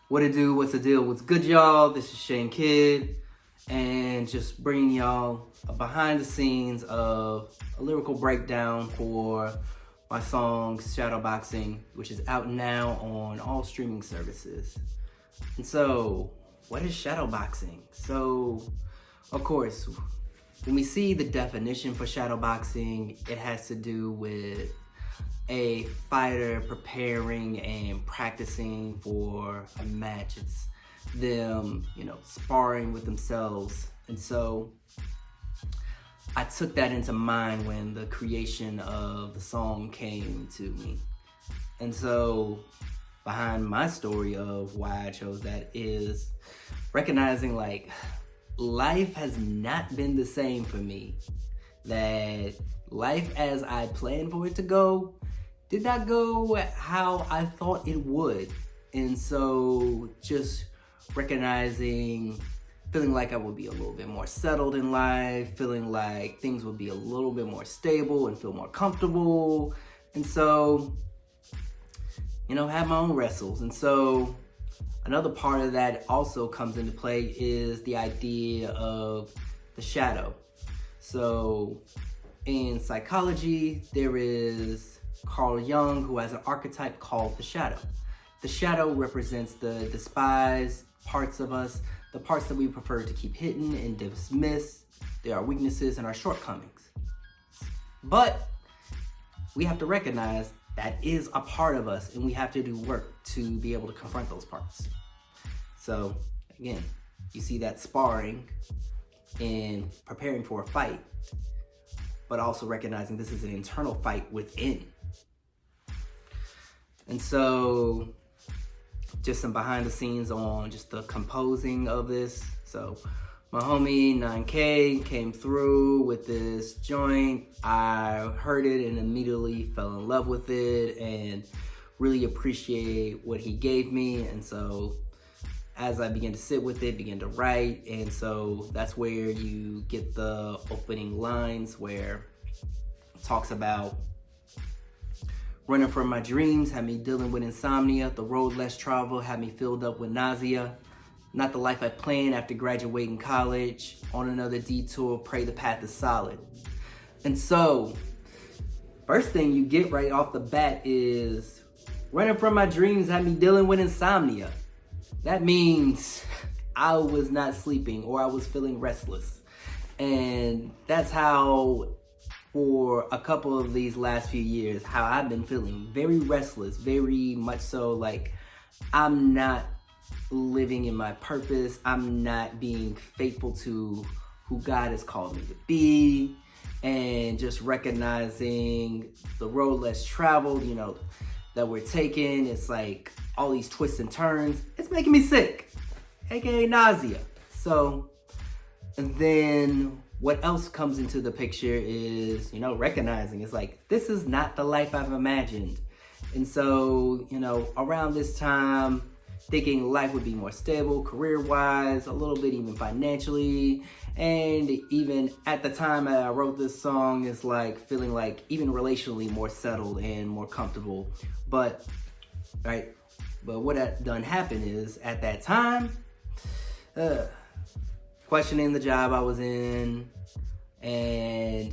What it do, what's the deal, what's good, y'all? This is Shane Kidd, and just bringing y'all a behind the scenes of a lyrical breakdown for my song Shadowboxing, which is out now on all streaming services. And so, what is shadowboxing? So, of course, when we see the definition for shadowboxing, it has to do with a fighter preparing and practicing for a match. It's them, sparring with themselves. And so I took that into mind when the creation of the song came to me. And so behind my story of why I chose that is recognizing life has not been the same for me. That life as I planned for it to go did not go how I thought it would. And so just recognizing, feeling like I would be a little bit more settled in life, feeling like things would be a little bit more stable and feel more comfortable. And so, have my own wrestles. And so another part of that also comes into play is the idea of the shadow. So in psychology, there is Carl Jung, who has an archetype called the shadow. The shadow represents the despised parts of us, the parts that we prefer to keep hidden and dismiss. They are weaknesses and our shortcomings. But we have to recognize that is a part of us, and we have to do work to be able to confront those parts. So again, you see that sparring and preparing for a fight, but also recognizing this is an internal fight within. And so just some behind the scenes on just the composing of this. So my homie 9K came through with this joint. I heard it and immediately fell in love with it and really appreciate what he gave me. And so as I began to sit with it, began to write, and so that's where you get the opening lines where it talks about running from my dreams had me dealing with insomnia. The road less traveled had me filled up with nausea. Not the life I planned after graduating college. On another detour, pray the path is solid. And so, first thing you get right off the bat is running from my dreams had me dealing with insomnia. That means I was not sleeping or I was feeling restless. And that's how, for a couple of these last few years, how I've been feeling very restless, very much so like I'm not living in my purpose. I'm not being faithful to who God has called me to be, and just recognizing the road less traveled, that we're taking. It's like all these twists and turns. It's making me sick, aka nausea. So, and then what else comes into the picture is, recognizing it's like, this is not the life I've imagined. And so, around this time, thinking life would be more stable, career-wise, a little bit even financially, and even at the time that I wrote this song, is like feeling like even relationally more settled and more comfortable. But what had done happen is at that time, questioning the job I was in, and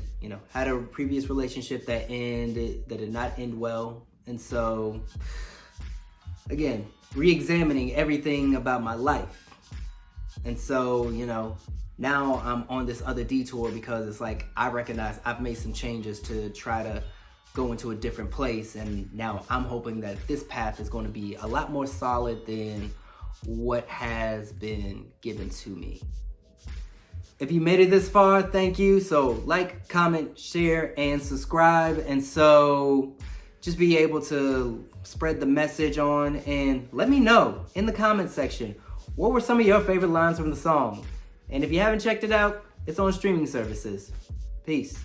had a previous relationship that did not end well. And so again, re-examining everything about my life. And so now I'm on this other detour because it's like I recognize I've made some changes to try to go into a different place, and now I'm hoping that this path is going to be a lot more solid than what has been given to me. If you made it this far, thank you. So like, comment, share, and subscribe. And so just be able to spread the message on, and let me know in the comment section, what were some of your favorite lines from the song? And if you haven't checked it out, it's on streaming services. Peace.